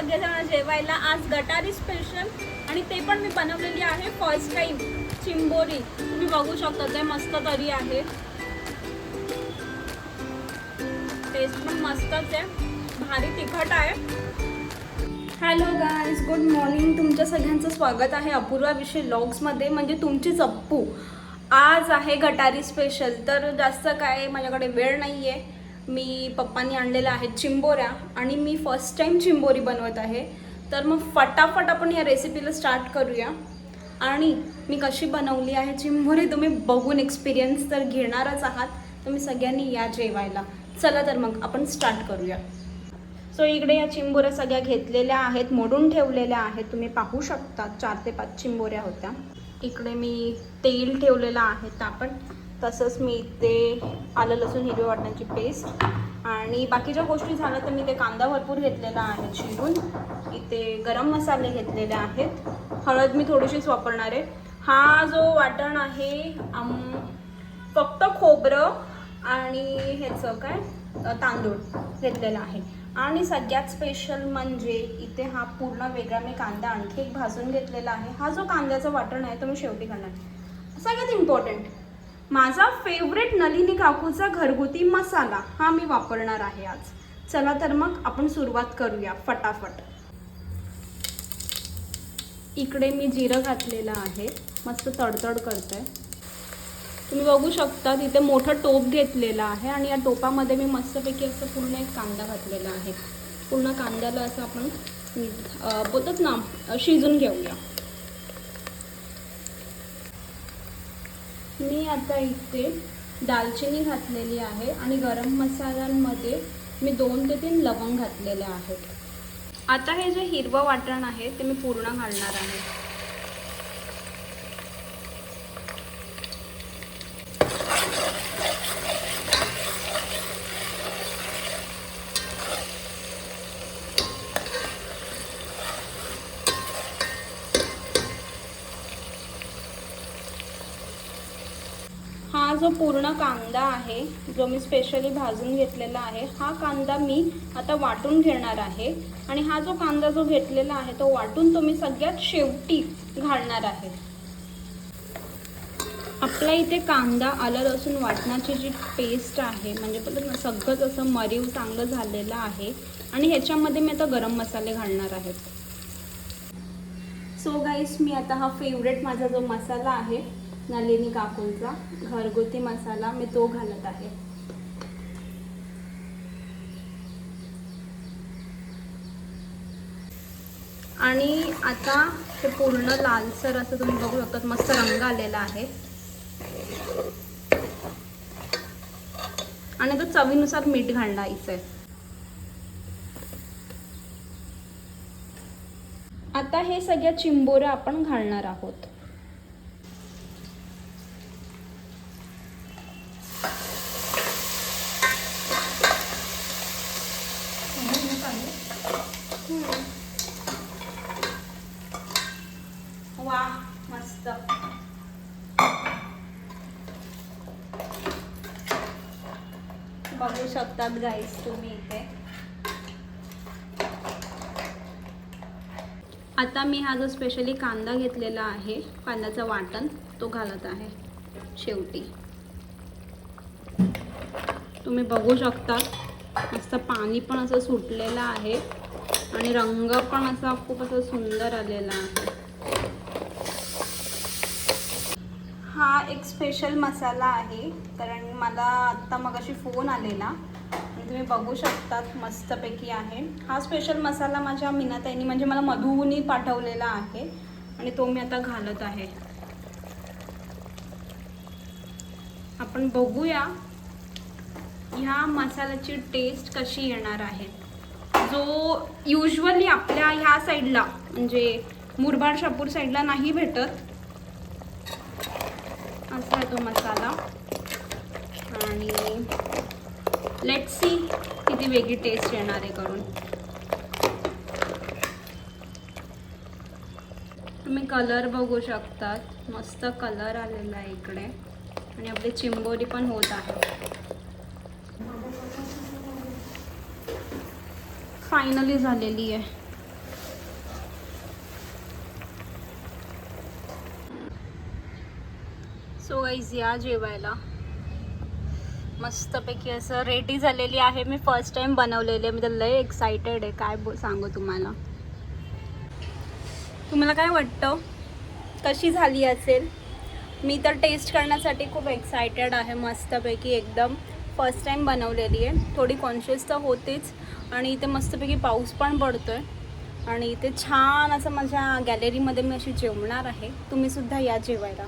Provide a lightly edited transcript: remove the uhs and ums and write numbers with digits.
सगळेजण जेवायला. आज गटारी स्पेशल आणि ते पण मी बनवलेली आहे फर्स्ट टाइम. चिंबोरी तुम्ही बघू शकता, ते मस्त तरी आहे, टेस्ट पण मस्तच आहे, भारी तिखट आहे. Hello guys, good morning. तुमच्या सगळ्यांचं स्वागत आहे अपूर्वा विषय व्लॉग्समध्ये, म्हणजे तुमचीच अप्पू. आज आहे गटारी स्पेशल. तर जास्त काय माझ्याकडे वेळ नाही आहे. मी पप्पांनी आणलेल्या आहेत चिंबोऱ्या आणि मी फर्स्ट टाइम चिंबोरी बनवत आहे. तर मग फटाफट आपण या रेसिपीला स्टार्ट करूया. आणि मी कशी बनवली आहे चिंबोरी तुम्ही बघून एक्सपिरियन्स तर घेणारच आहात. तुम्ही सगळ्यांनी या जेवायला. चला तर मग आपण स्टार्ट करूया. सो इकडे या चिंबोऱ्या सगळ्या घेतलेल्या आहेत, मोडून ठेवलेल्या आहेत. तुम्ही पाहू शकता 4 ते 5 चिंबोऱ्या होत्या. इकडे मी तेल ठेवलेलं आहे तापत. तसंच मी इथे आलं लसूण हिरव्या वाटण्याची पेस्ट आणि बाकीच्या गोष्टी झाल्या तर मी ते कांदा भरपूर घेतलेला आहे चिरून. इथे गरम मसाले घेतलेले आहेत. हळद मी थोडीशीच वापरणार आहे. हा जो वाटण आहे फक्त खोबरं आणि ह्याचं काय तांदूळ घेतलेला आहे. आणि सगळ्यात स्पेशल म्हणजे इथे हा पूर्ण वेगळा मी कांदा आणखी एक भाजून घेतलेला आहे. हा जो कांद्याचं वाटण आहे तो मी शेवटी करणार. सगळ्यात इम्पॉर्टंट माझा फेवरेट नलिनी काकूचा घरगुती मसाला हा मी वापरणार आहे आज. चला तर मग आपण सुरुवात करूया फटाफट. इकडे मी जिरं घातलेलं आहे, मस्त तडतड करतंय. तुम्ही बघू शकता तिथे मोठं टोप घेतलेलं आहे आणि या टोपामध्ये मी मस्तपैकी असं पूर्ण एक कांदा घातलेला आहे. पूर्ण कांद्याला असं आपण बोलतात ना शिजून घेऊया. मी आता इथे दालचिनी घातलेली आहे आणि गरम मसाल्यांमध्ये मी 2 ते 3 लवंग घातलेले आहेत. आता हे जे हिरवं वाटण आहे ते मी पूर्ण घालणार आहे. हा जो पूर्ण कांदा आहे जो मी स्पेशली भाजून घेतलेला आहे, हा कांदा मी आता वाटून घेणार आहे. आणि हा जो कांदा जो घेतलेला आहे तो वाटून तो मी सगळ्यात शेवटी घालणार आहे. आपल्या इथे कांदा आलं लसूण वाटणाची जी पेस्ट आहे म्हणजे बोलतात ना सगळंच असं मरीव चांगलं झालेलं आहे. आणि ह्याच्यामध्ये मी आता गरम मसाले घालणार आहेत. सो गाईस, मी आता हा फेवरेट माझा जो मसाला आहे नलिनी काकूंचा घरगुती मसाला मी तो घालत आहे. आणि आता ते पूर्ण लालसर असं तुम्ही बघू शकता, मस्त रंग आलेला आहे. आणि आता चवीनुसार मीठ घालायचं आहे. आता हे सगळ्या चिंबोऱ्या आपण घालणार आहोत. वा, मस्त. बघू शकतात गाईस तुम्ही इथे. आता मी हा जो स्पेशली कांदा घेतलेला आहे कांद्याचं वाटण तो घालत आहे शेवटी. तुम्ही बघू शकता मस्त पाणी पण असं सुटलेलं आहे आणि रंग पण असा खूप असं सुंदर आलेला आहे. हा एक स्पेशल मसाला आहे कारण मला आत्ता मगाशी फोन आलेला आणि तुम्ही बघू शकतात मस्तपैकी आहे. हा स्पेशल मसाला माझ्या मीनाताईंनी म्हणजे मला मधुनी पाठवलेला आहे आणि तो मी आता घालत आहे. आपण बघूया ह्या मसाल्याची टेस्ट कशी येणार आहे. जो युजली आपल्या ह्या साईडला म्हणजे मुरबाड शहापूर साईडला नाही भेटत असा आहे तो मसाला. आणि लेट्स सी किती वेगळी टेस्ट येणार आहे करून. तुम्ही कलर बघू शकतात, मस्त कलर आलेला आहे इकडे आणि आपली चिंबोरी पण होत आहे. फायनली झालेली आहे. सो गाईज या जेवायला. मस्तपैकी असं रेडी झालेली आहे. मी फर्स्ट टाइम बनवलेली आहे. मी तर लय एक्सायटेड आहे. काय सांगू तुम्हाला. तुम्हाला काय वाटतं कशी झाली असेल. मी तर टेस्ट करण्यासाठी खूप एक्सायटेड आहे. मस्तपैकी एकदम फर्स्ट टाइम बनवलेली आहे. थोडी कॉन्शियस तर होतेच आणि इथे मस्तपैकी पाऊस पण पडतो आहे आणि इथे छान असं माझ्या गॅलरीमध्ये मी अशी जेवणार आहे. तुम्हीसुद्धा या जेवायला.